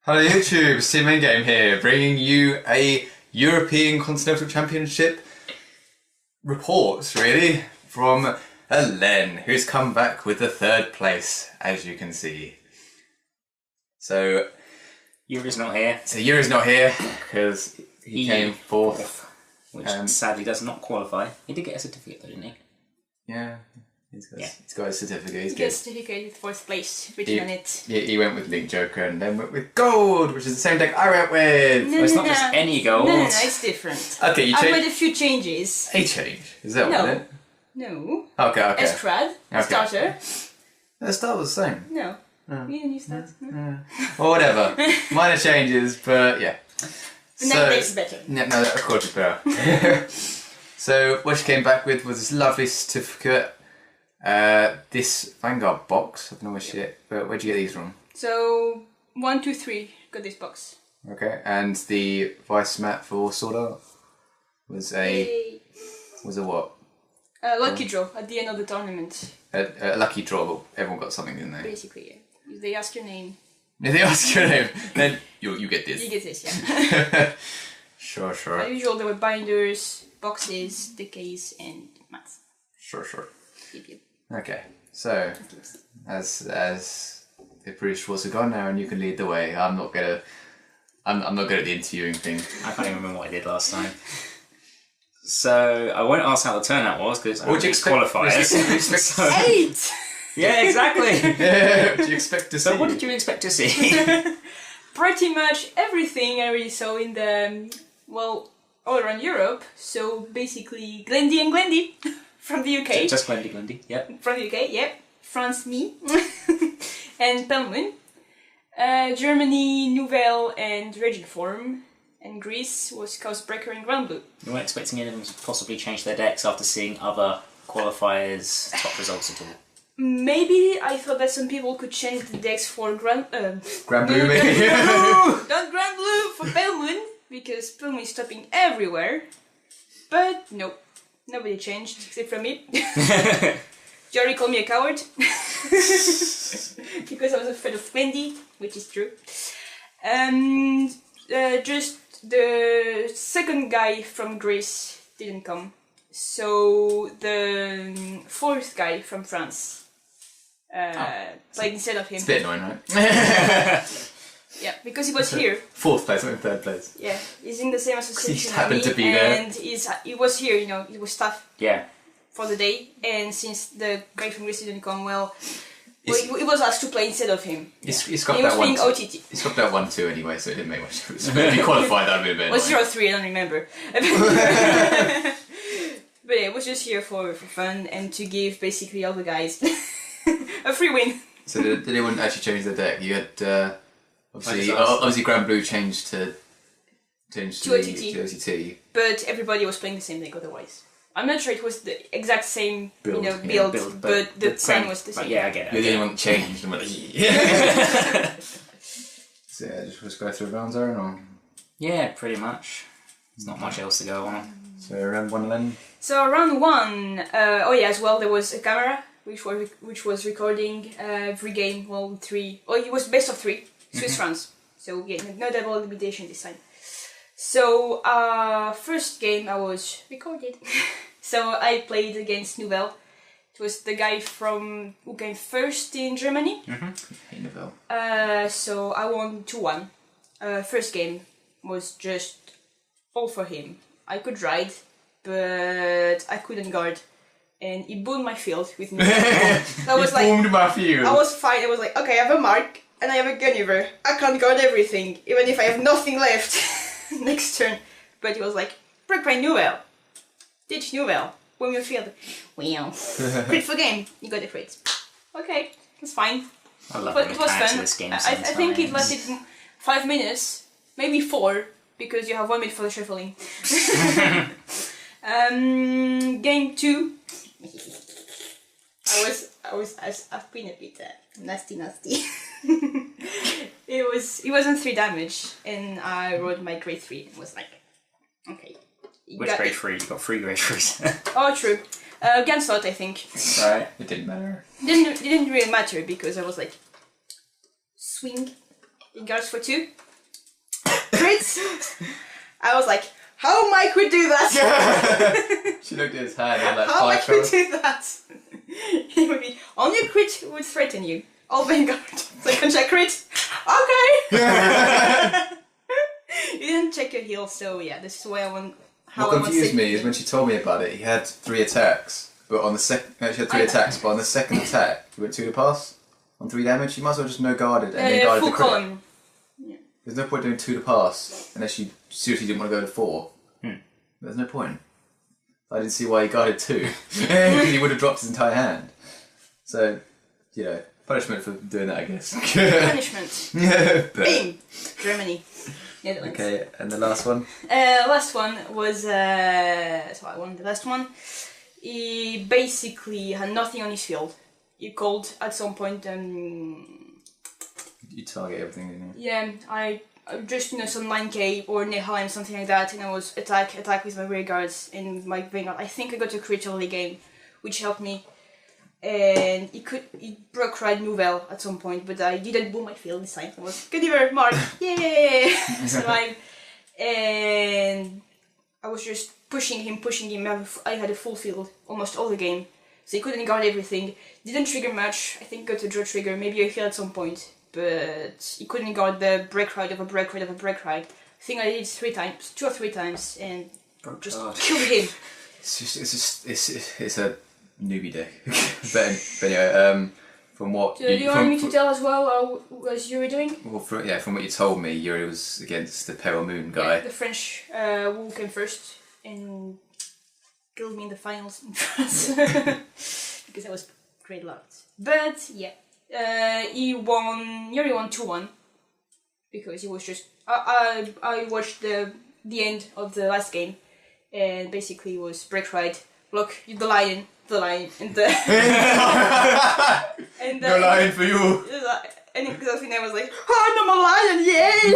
Hello YouTube, Steam Main Game here, bringing you a European Continental Championship report, really, from Hélène, who's come back with the 3rd place, as you can see. So, Iori's not here. So Iori's not here, because he came 4th. Which sadly does not qualify. He did get a certificate though, didn't he? Yeah. He's got a certificate. He's got a certificate with 4th place written on it. He went with Link Joker and then went with gold, which is the same deck I went with. No, it's not just any gold. No, it's different. Okay, you changed. I made a few changes. A change? Is that what it? No. Okay. Escrad, starter. The start was the same. No. You didn't use that. No. Well, whatever. Minor changes, but yeah. The next deck's better. No, of course it's better. So what she came back with was this lovely certificate. This Vanguard box. I don't know where she but where'd you get these from? So 1, 2, 3 got this box. Okay, and the vice mat for Sword Art was a what? Lucky draw at the end of the tournament. A lucky draw, but everyone got something in there. Basically, yeah. If they ask your name. If they ask your name, then you get this. You get this, yeah. Sure. As usual, there were binders, boxes, decays, and mats. Sure. Yep. Okay, so as the British was gone now, and you can lead the way. I'm not good at the interviewing thing. I can't even remember what I did last time. So I won't ask how the turnout was because I don't qualifiers. 8. Yeah, exactly. What do you expect to see? So what did you expect to see? Pretty much everything I really saw in the all around Europe. So basically, Glendy and Glendy. From the UK. Just Glendy, yep. From the UK, yep. France, me. And Pelmoon. Germany, Nouvelle and Regiform. And Greece was Chaosbreaker and Grand Blue. You weren't expecting anyone to possibly change their decks after seeing other qualifiers' top results at all? Maybe I thought that some people could change the decks for Grand Blue, maybe? Not Grand Blue, for Pelmoon. Because Pelmoon is stopping everywhere. But no. Nobody changed, except for me. Iori called me a coward. Because I was afraid of Wendy, which is true. And just the second guy from Greece didn't come. So the 4th guy from France played instead of him. It's a bit annoying, right? Yeah, because he was here. 4th place, not in 3rd place. Yeah, he's in the same association. He just happened to be there. And he was here, he was staff for the day. And since the guy from Greece didn't come, he was asked to play instead of him. He's got he that was playing OTT. He's got that 1-2 anyway, so it didn't make much difference. If he qualified, that would be a bit It was 0-3, I don't remember. But yeah, it was just here for fun and to give basically all the guys a free win. So did anyone actually change their deck? You had... Obviously, Grand Blue changed to OTT. But everybody was playing the same deck otherwise. I'm not sure it was the exact same build, but the plan was the same. Yeah, I get it. You're the only one that changed. And went, So yeah, just go through round zone, or? Yeah, pretty much. There's not much else to go on. So round 1 then? So round 1, as well, there was a camera which was recording every game, 3. It was best of 3. Swiss France. So yeah, no double limitation this time. So first game I was recorded. So I played against Nouvelle. It was the guy who came first in Germany. Hey, Nouvelle. So I won 2-1. First game was just all for him. I could ride, but I couldn't guard. And he boomed my field with me. So I was boomed my field. I was fine. I was like, okay, I have a mark. And I have a Gunniver. I can't guard everything, even if I have nothing left next turn. But he was like, break my Nouvelle. Ditch Nouvelle. Win your field. Wow. Crit for game. You got the crit. Okay, that's fine. I love it was fun. This game I think it lasted 5 minutes, maybe 4, because you have 1 minute for the shuffling. Game 2. I've been a bit nasty. It wasn't 3 damage, and I rolled my grade 3 and was like, okay. Which grade 3? You got 3 grade 3s. Oh, true. Gunslot, I think. Right, it didn't matter. It didn't really matter because I was like, swing, guards for 2. Crits! I was like, how am I could do that? She looked at his hand and like How I 5 could shots. do that? It would be, only a crit would threaten you. All Vanguard. Second check crit. Okay! You didn't check your heal, so yeah, this is why I want... What confused me is when she told me about it, he had 3 attacks, but on the second... Actually, had 3 attacks, but on the second attack, he went 2 to pass. On 3 damage, you might as well just no guarded and then guarded full the crit. column. Yeah. There's no point doing 2 to pass, unless you seriously didn't want to go to 4. There's no point. I didn't see why he guarded 2. Because he would have dropped his entire hand. So, you know, punishment for doing that, I guess. Punishment. But- Bing! Germany. Netherlands. Okay, and the last one? Last one was... so I won the last one. He basically had nothing on his field. He called at some point... You target everything, didn't you? Yeah, I just, some 9k or Hélène, something like that, and I was attack with my rear guards and my Vanguard. I think I got a crit early game, which helped me. And he broke right Nouvelle at some point, but I didn't boom my field this time. I was good ever, Mark, yay! Survive. And I was just pushing him. I had a full field almost all the game, so he couldn't guard everything. Didn't trigger much. I think got a draw trigger, maybe a heal at some point. But he couldn't guard the break ride of a break ride. I think I did it 2 or 3 times, and just killed him. It's a newbie deck. but anyway, from what... Do you want me to tell as well what was Iori doing? Well, from what you told me, Iori was against the Pale Moon guy. Yeah, the French who came first and killed me in the finals in France. Because I was great luck. But yeah. Iori won 2-1 because he was just I watched the end of the last game, and basically it was break ride, look, the lion and the and No lion for you. And I was like, oh, I'm a lion, yay!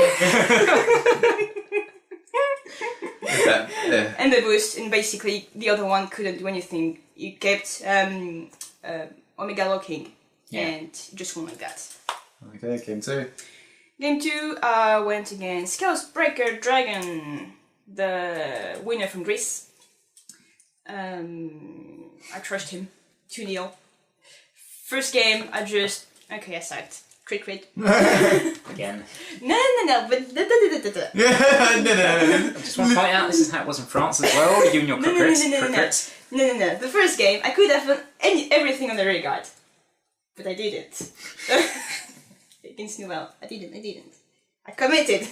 And the boost, and basically the other one couldn't do anything. He kept Omega locking. Yeah. And just won like that. Okay, game 2. Game 2, I went against Chaosbreaker Dragon, the winner from Greece. I crushed him 2-0. First game, I sacked. Crit. Again. No, but... No. I just want to point out, this is how it was in France as well, you and your crickets. No. The first game, I could have done everything on the rear guard. But I didn't. Against Nouvelle. I didn't. I committed.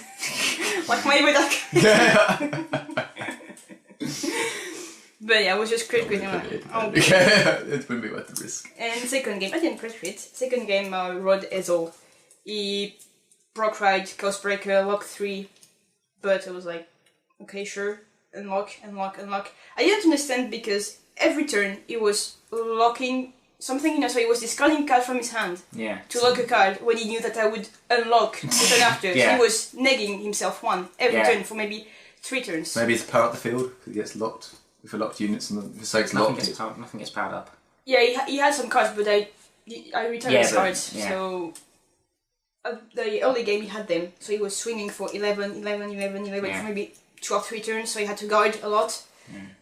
Like my Budak. But yeah, I was just crit. It wouldn't be worth the risk. And second game, I didn't crit. Second game, I rode Ezo. He broke ride, Chaosbreaker, lock 3. But I was like, okay, sure. Unlock. I didn't understand because every turn he was locking something, so he was discarding a card from his hand to lock a card when he knew that I would unlock the turn after. So he was negging himself every turn for maybe 3 turns. Maybe it's power up the field because it gets locked. If a locked units and the site's locked. Nothing gets powered up. Yeah, he had some cards, but I returned his cards. So the early game he had them, so he was swinging for 11 for maybe 2 or 3 turns. So he had to guard a lot.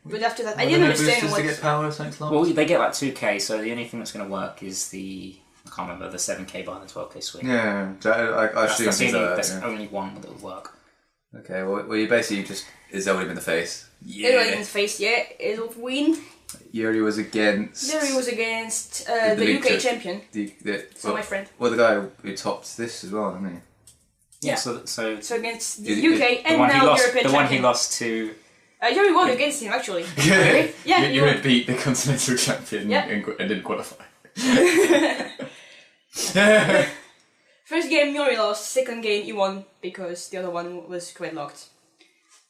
But after that, I didn't understand what... to get power, something's locked? Well, they get like 2k, so the only thing that's going to work is the... I can't remember, the 7k bar and the 12k swing. Yeah, I assume that's only one that will work. Okay, well you basically just Isolde him in the face. Everyone in the face, Isolde win. Iori was against... the UK champion. My friend. Well, the guy who topped this as well, didn't he? Yeah, so against the UK and now European champion. The one he lost to... Iori won against him, actually. Really? Yeah, you would beat the Continental champion and didn't qualify. First game Iori lost, second game he won because the other one was gridlocked.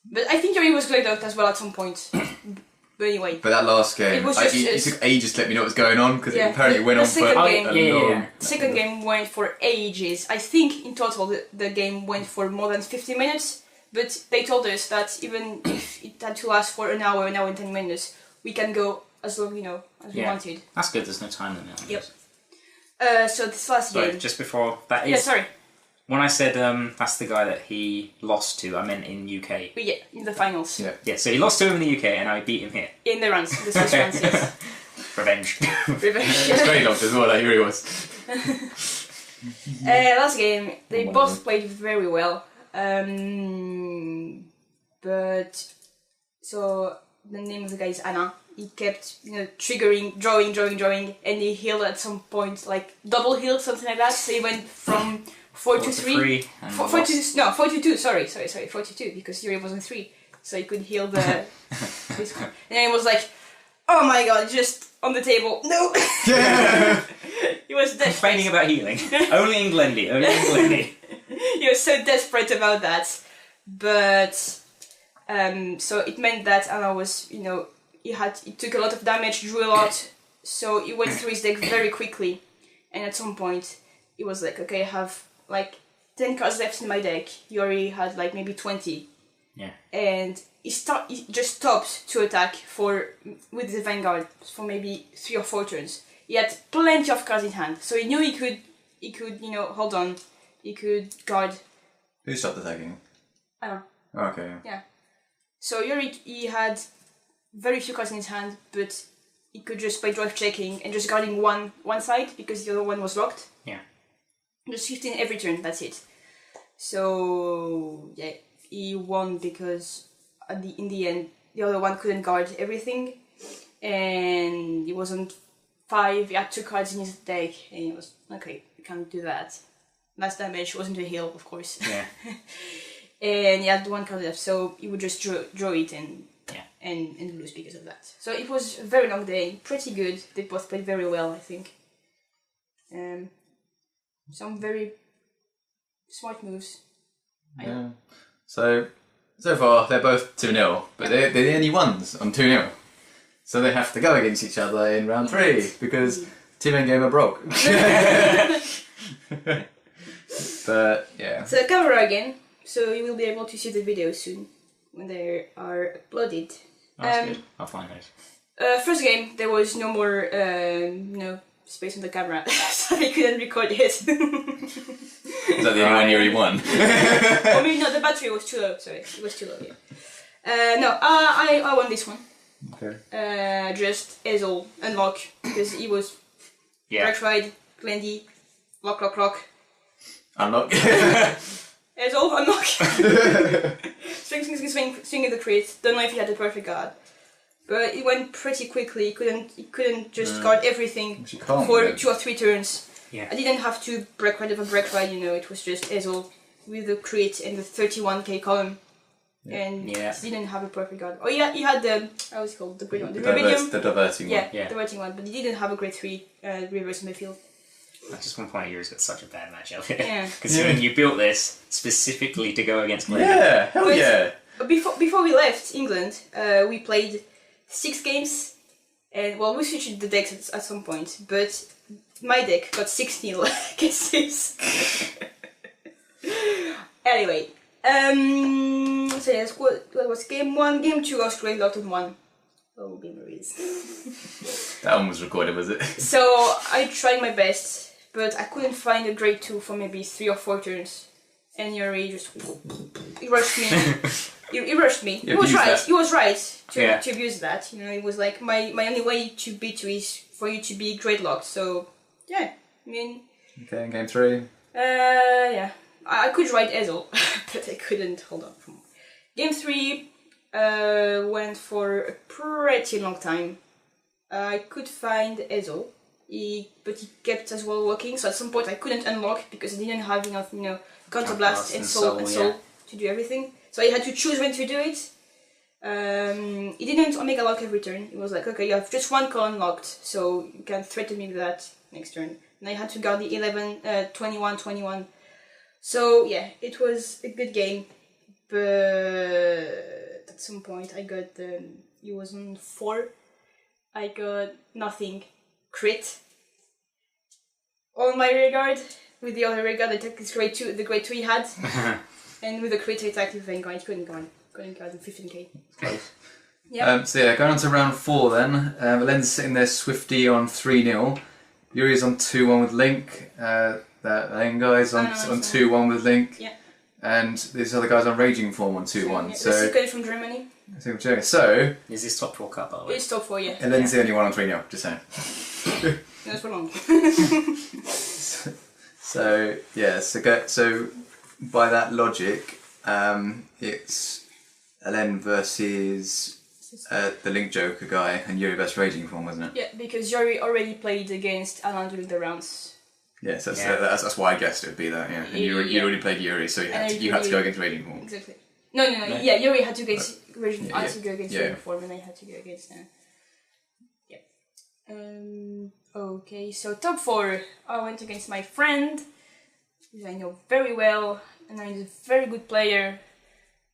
But I think Iori was gridlocked as well at some point. But anyway. But that last game, it took ages to let me know what was going on because it apparently went on for a long... Second game went for ages. I think in total the game went for more than 50 minutes. But they told us that even if it had to last for an hour and 10 minutes, we can go as long, as we wanted. That's good, there's no time limit on Yep. So this last game... just before that is... Yeah, sorry. When I said that's the guy that he lost to, I meant in UK. But yeah, in the finals. Yeah, so he lost to him in the UK and I beat him here. In the runs, the Swiss runs, yes. Revenge. Revenge. It's very locked as well, like here he was. Last game, they both played very well. But so the name of the guy is Anna. He kept, triggering, drawing, and he healed at some point, like double healed, something like that. So he went from 4 to 3. 4 to 2. Sorry, 4 to 2 because Iori was on 3, so he could heal the. And then he was like, "Oh my god!" Just on the table. No. He was complaining about healing. Only in Glendy. He was so desperate about that, but so it meant that Anna was, he took a lot of damage, drew a lot, so he went through his deck very quickly, and at some point he was like, okay, I have like 10 cards left in my deck. Iori had like maybe 20. Yeah. And he just stopped to attack with the Vanguard for maybe 3 or 4 turns. He had plenty of cards in hand, so he knew he could hold on, he could guard. Who stopped attacking? I don't know. Oh, okay. Yeah. So Iori, he had very few cards in his hand, but he could just play drive checking and just guarding one side because the other one was locked. Yeah. Just 15 every turn, that's it. So yeah, he won because in the end the other one couldn't guard everything, and he wasn't 5. He had 2 cards in his deck, and he was okay. We can't do that. Last damage wasn't a heal, of course. Yeah. And he had 1 card left, so he would just draw it and lose because of that. So it was a very long day, pretty good. They both played very well, I think. Some very smart moves. Yeah. So far they're both 2-0, but they're the only ones on 2-0. So they have to go against each other in round 3 because Team Endgame are broke. But yeah. So camera again. So you will be able to see the videos soon when they are uploaded. That's good. I'll find those. First game there was no more space on the camera, so they couldn't record it. Is that the only one you already won? Or maybe no, the battery was too low. Sorry, it was too low. Yeah. I won this one. Okay. Just Ezel unlock because he was Black Ride, Glendy, lock. Unlock. Ezel unlock. swing in the crit. Don't know if he had the perfect guard, but it went pretty quickly. He couldn't just guard everything for 2 or 3 turns. Yeah. I didn't have to break ride. It was just Ezel with the crit and the 31k column. And he didn't have a perfect guard. Oh yeah, he had the how's it called? The green one. The diverting one. Yeah, the diverting one. But he didn't have a grade 3 reverse in the field. I just want to point out Yuri's got such a bad matchup here. Yeah. Considering you built this specifically to go against Glendy. Yeah, hell yeah. Before we left England, we played 6 games, and we switched the decks at some point, but my deck got 6-0 against his. Anyway, so yes, what was game 1? Game 2 I was great locked on 1. Oh, memories. That one was recorded, was it? So I tried my best, but I couldn't find a grade 2 for maybe 3 or 4 turns. And Iori just he rushed me. He rushed me. He was right. He was right to abuse that. It was like my only way to beat you is for you to be grade locked. So yeah, I mean. Okay, and game 3. Yeah, I could ride Ezel, but I couldn't hold on. Game 3 went for a pretty long time. I could find Ezel, but he kept as well walking. So at some point I couldn't unlock because I didn't have enough, counterblast and soul to do everything. So I had to choose when to do it. He didn't omega lock every turn. It was like, okay, you have just 1 call unlocked, so you can threaten me with that next turn. And I had to guard the 21. So yeah, it was a good game, but at some point I got he was on 4. I got nothing. Crit. On my rear guard. With the other rear guard I took this grade 2, the grade 2 he had. And with the crit I attacked with Vanguard. He couldn't guard in 15k. Close. Yeah. So yeah, going on to round 4 then. Helene's sitting there Swifty on 3-0. Yuri's on 2-1 with Link. that Hélène guy's on 2-1 with Link. Yeah. And these other guys on Raging Form on 2-1. Yeah, So this is good from Germany. So Is this top 4 cup, by the way? It's top 4, yeah. Helene's the only one on 3-0, just saying. That's for long. So by that logic, it's Hélène versus the Link Joker guy and Iori versus Raging Form, wasn't it? Yeah, because Iori already played against Alan during the rounds. Yes, that's why I guessed it would be that. Yeah, and you already played Iori, so you had to go against Raging Form. Exactly. No. Yeah, Iori had to go against Raging. I had to go against Raging Form, and I had to go against. Okay, so top 4. I went against my friend, who I know very well, and he's a very good player.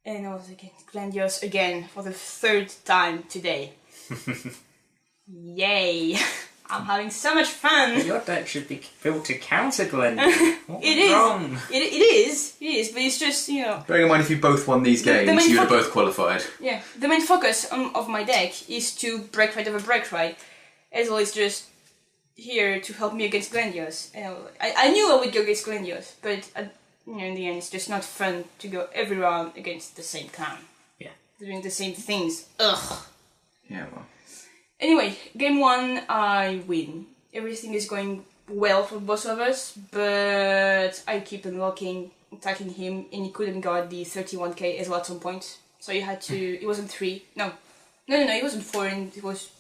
And I was against Glendios again for the 3rd time today. Yay! I'm having so much fun. Your deck should be built to counter Glendios. It is. Wrong? It is, but it's just, Bearing in mind, if you both won these games, you would have both qualified. Yeah, the main focus of my deck is to break right over break right. Ezreal is just here to help me against Glendios. I knew I would go against Glendios, but in the end, it's just not fun to go every round against the same clan. Yeah. Doing the same things. Ugh. Yeah, well. Anyway, game 1, I win. Everything is going well for both of us, but I keep attacking him, and he couldn't guard the 31k as well at some point. So you had to. It wasn't 3. No, it wasn't 4, and it was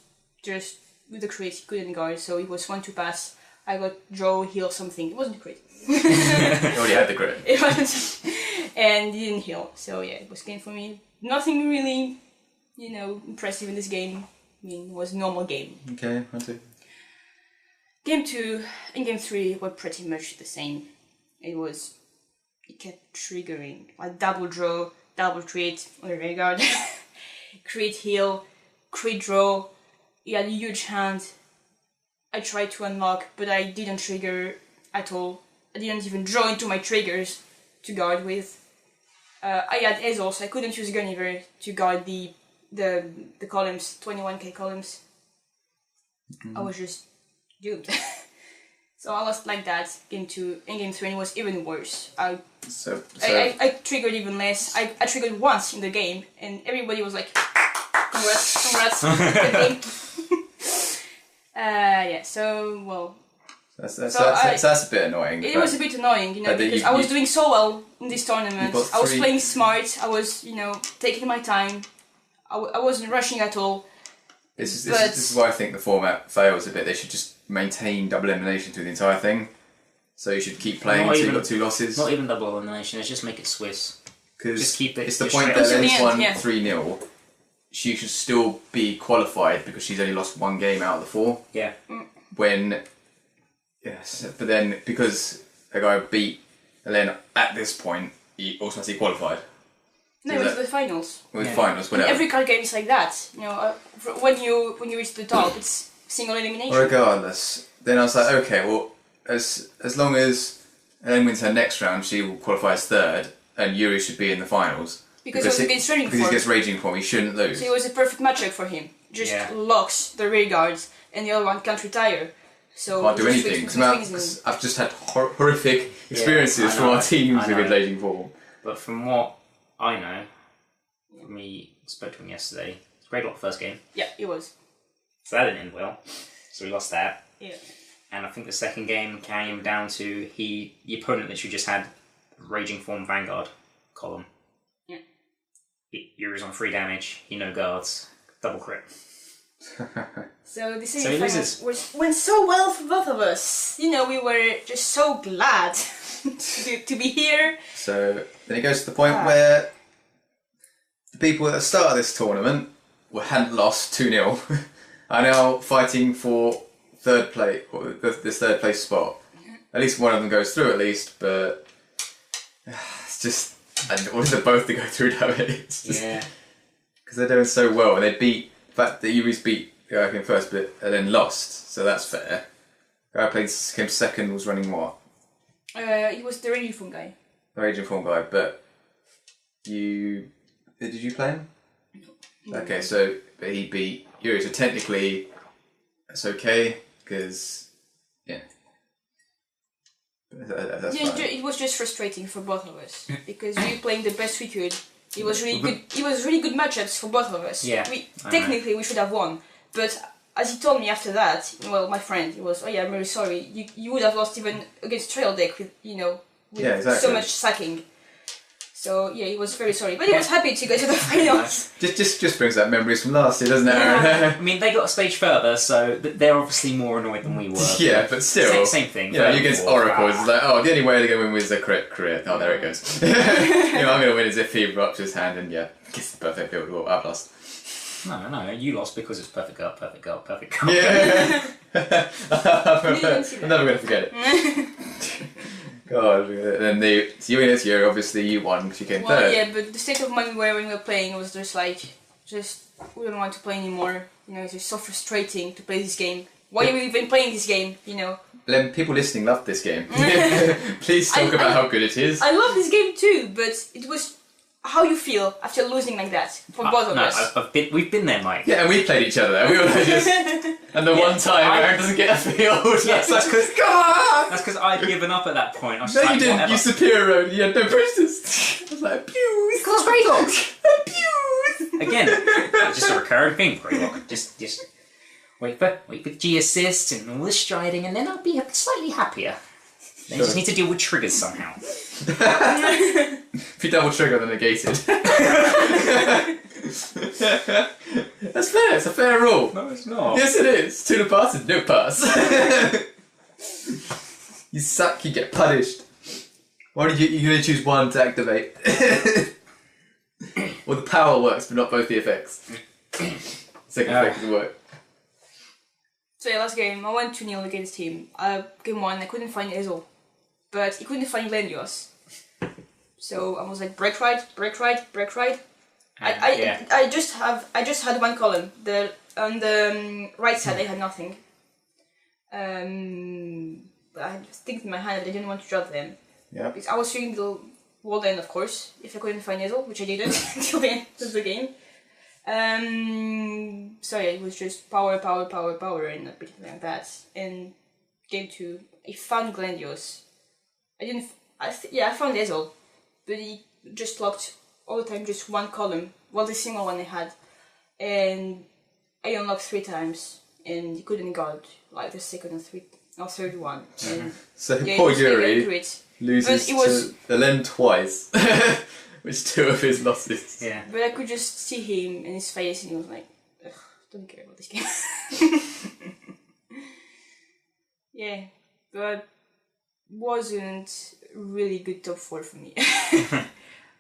just with the crit. He couldn't guard, so it was 1-2 pass. I got draw, heal, something. It wasn't crit. You already had the crit. It wasn't, and he didn't heal. So yeah, it was game for me. Nothing really, impressive in this game. I mean, it was a normal game. Okay, 1-2. Game 2 and game 3 were pretty much the same. It kept triggering. Like double draw, double crit on the Vanguard, crit heal, crit draw. He had a huge hand. I tried to unlock, but I didn't trigger at all. I didn't even draw into my triggers to guard with. I had Ezreal, so I couldn't use Gunniver to guard the columns, 21k columns. I was just doomed. So I lost like that. Game 2 and game 3 and it was even worse. I triggered even less. I triggered once in the game and everybody was like, congrats, good game. That's a bit annoying. It was a bit annoying, because I was doing so well in this tournament. I was playing smart. I was, taking my time. I wasn't rushing at all. This is why I think the format fails a bit. They should just maintain double elimination through the entire thing. So you should keep playing until you've got 2 losses. Not even double elimination. Let's just make it Swiss. Because it's the point that Helene's won 3-0. She should still be qualified because she's only lost 1 game out of the 4. Yeah. But then because a guy beat Hélène at this point, he automatically qualified. No, it was the finals. Finals, whatever. Every card game is like that. When you reach the top, it's single elimination. Regardless, then I was like, okay, well, as long as Hélène wins her next round, she will qualify as 3rd, and Iori should be in the finals. Because he gets Raging Form. Because he gets Raging Form, he shouldn't lose. So it was a perfect matchup for him. Just locks the rear guards, and the other one can't retire. So can't do anything. Because I've just had horrific experiences from our teams with Raging Form. But from what I know, from me spoke to him yesterday, it's a great lot first game. Yeah, it was. So that didn't end well. So we lost that. Yeah. And I think the second game came down to the opponent literally just had Raging Form Vanguard column. Yeah. Iori's on 3 damage, he no guards, double crit. So the semi-finals went so well for both of us. We were just so glad to be here. So then it goes to the point where the people at the start of this tournament hadn't lost 2-0 are now fighting for 3rd place, or this 3rd place spot. At least one of them goes through, at least, but it's just I wanted them both to go through, damn it. It's just, because they're doing so well, and they beat. In fact, the Iori's beat the guy who came first, but and then lost, so that's fair. The guy who came second was running what? He was the Raging Form guy. The Raging Form guy, but did you play him? No. Okay, but he beat Iori, so technically that's okay, because, That's Yeah, fine. it was just frustrating for both of us because we were playing the best we could. It was really good. It was really good matchups for both of us. Yeah, Technically we should have won, but as he told me after that, well, my friend, he was, oh yeah, I'm very sorry. You would have lost even against Trail Deck with exactly. so much sacking. So yeah, he was very sorry, but he was happy to go to the finals. Just brings back memories from last year, doesn't it? I mean, they got a stage further, so they're obviously more annoyed than we were. Yeah, but still. Same thing. You know, against Oracle, it's like, oh, the only way to go win was a crit. Oh, there it goes. I'm going to win as if he ruptures his hand and, gets the perfect build. Well, I've lost. No, you lost because it's perfect girl, perfect girl, perfect girl. Yeah. I'm never going to forget it. God, and then you win this year, obviously you won because you came third. Yeah, but the state of mind where we were playing was just we don't want to play anymore. It's just so frustrating to play this game. Why are we even playing this game? People listening love this game. Please talk about how good it is. I love this game too, but it was how you feel after losing like that for both of us. We've been there, Mike. Yeah, and we played each other. We were just, and the one time Aaron doesn't get a field. Yes, that's because That's because I'd given up at that point. I was just No, like, you didn't. whatever. You superior road. You had no bruises. I was like, pews. Because Greylock. Pews. Again, it's just a recurring thing, Greylock. Just wait for G assist and all the striding, and then I'll be slightly happier. Then you just need to deal with triggers somehow. If you double trigger, then negated. That's fair. It's a fair rule. No, it's not. Yes, it is. To the pass and no pass. You suck. You get punished. Why did you're going to choose one to activate? Well, the power works, but not both the effects. Second effect doesn't work. So yeah, last game, I went 2-0 against him. Game 1, I couldn't find Ezel. But he couldn't find Glendios. So I was like, break right. I just had one column. On the right side I had nothing. But I had things in my hand, but I didn't want to drop them. Yeah. Because I was shooting the wall end, of course, if I couldn't find Ezel, which I didn't until the end of the game. So yeah, it was just power, and a bit like that. And game 2, I found Glendios. I found Ezel, but he just locked all the time, just one column, the single one I had, and I unlocked 3 times, and he couldn't guard like the second or third one. And So poor Iori great. loses to Hélène twice, which 2 of his losses. Yeah. But I could just see him in his face, and he was like, ugh, don't care about this game. Yeah, but wasn't really good top 4 for me.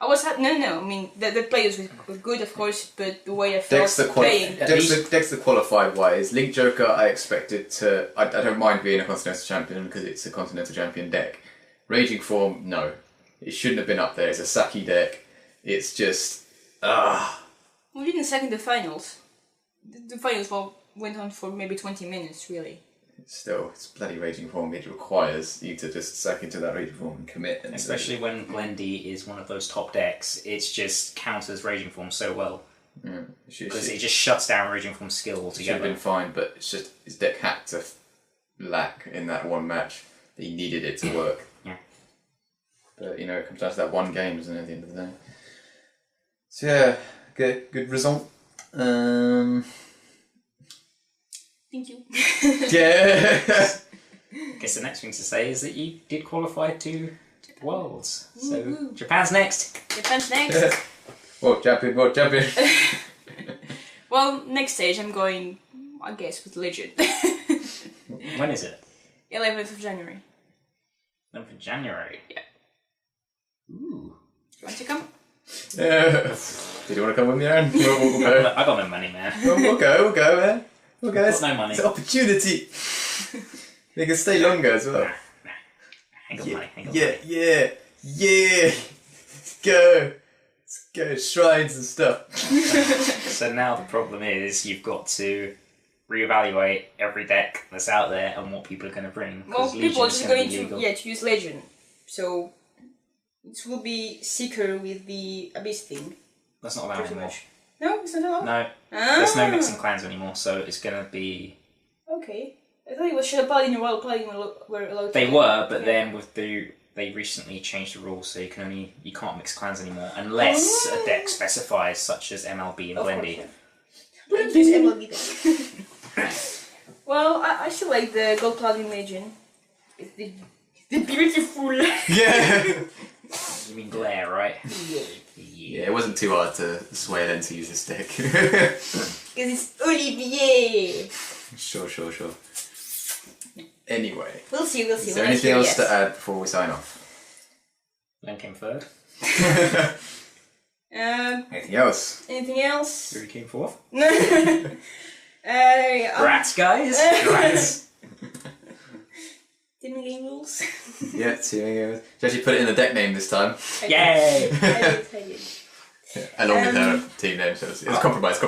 I was I mean the players were good, of course, but the way I felt playing. Dexter qualified wise, Link Joker I expected to. I don't mind being a Continental Champion because it's a Continental Champion deck. Raging Form, no, it shouldn't have been up there. It's a Saki deck. It's just We didn't second the finals. The finals went on for maybe 20 minutes, really. Still, it's bloody Raging Form. It requires you to just suck into that Raging Form and commit. And especially when Glendy is one of those top decks, it just counters Raging Form so well. Because it just shuts down Raging Form's skill altogether. Should have been fine, but it's just his deck had to lack in that one match. He needed it to work. Yeah. But it comes down to that one game, doesn't it, at the end of the day? So yeah, good result. Thank you. Yeah. I guess the next thing to say is that you did qualify to Worlds. So Japan's next. World champion. Well, next stage I'm going, I guess, with Legend. When is it? 11th of January. 11th of January? Yeah. Ooh. Do you want to come? Yeah. Did you want to come with me, Aaron? We'll go. I got no money, man. We'll go, man. We'll go. I've got no money. It's an opportunity. They can stay longer as well. Nah. Hang on, money. Yeah. Let's go. Shrines and stuff. So now the problem is you've got to reevaluate every deck that's out there and what people are going to bring. Well, people are just going to use Legend. So it will be Seeker with the Abyss thing. That's not allowed anymore. No, it's not allowed? No. There's no mixing clans anymore, so it's going to be... Okay. I thought it was Shadow Paladin and Royal Paladin were allowed to. They were, but then they recently changed the rules, so you can't mix clans anymore unless a deck specifies, such as MLB and Blendy. Don't use MLB then. Well, I still like the Gold Paladin Legion. It's the beautiful. Yeah. You mean Glare, right? Yeah, it wasn't too hard to sway them to use this deck. Because it's Olivier. Sure. Anyway. We'll see. Is there anything else to add before we sign off? Len came third. Anything else? Anything else? Yuri came fourth. Rats, guys. Rats. Teaming game rules. Yeah, teaming games. She actually put it in the deck name this time. Yay! I did. Along with her team name, so it's compromise.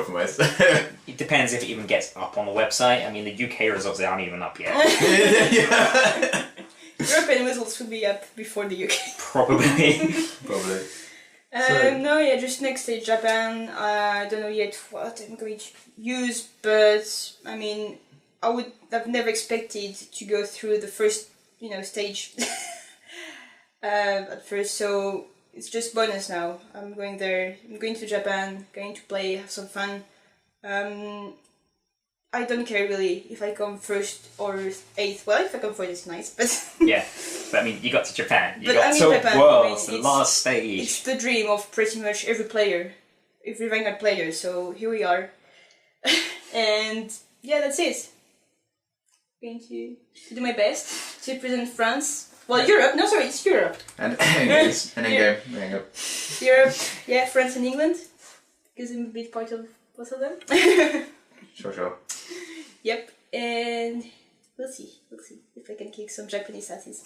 It depends if it even gets up on the website. I mean, the UK results aren't even up yet. Yeah. European results will be up before the UK. Probably. Just next stage Japan. I don't know yet what I'm going to use, but I mean, I've never expected to go through the first, stage at first. So it's just bonus now. I'm going there. I'm going to Japan. Going to play, have some fun. I don't care really if I come first or 8th. Well, if I come first, it's nice, but yeah. But I mean, you got to Japan. You but got to Japan, Worlds, the last stage. It's the dream of pretty much every player, every Vanguard player. So here we are, and yeah, that's it. Going to do my best to represent France. Well, Europe. No, sorry, it's Europe. And in-game. Europe, yeah, France and England, because I'm a bit part of both of them. Sure. Yep, and we'll see if I can kick some Japanese asses.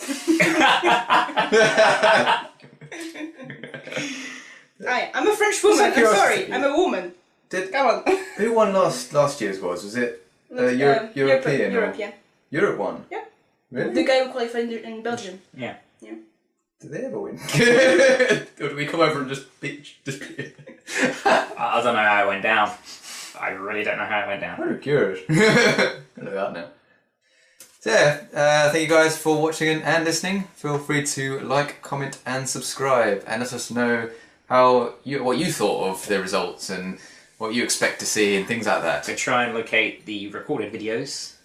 I'm a French woman. I'm sorry, I'm a woman. Come on. Who won last year's was it European? European. Europe won? Yeah. Really? The guy who qualified in Belgium. Yeah. Did they ever win? Or did we come over and just beat I don't know how it went down. I really don't know how it went down. I'm curious. I know that now. So yeah, thank you guys for watching and listening. Feel free to like, comment and subscribe and let us know what you thought of the results and what you expect to see and things like that. So try and locate the recorded videos.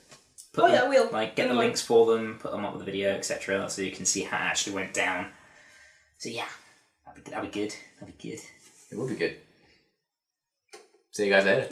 I will. Get the links for them, put them up with the video, etc. so you can see how it actually went down. So yeah, that'd be good. It will be good. See you guys later.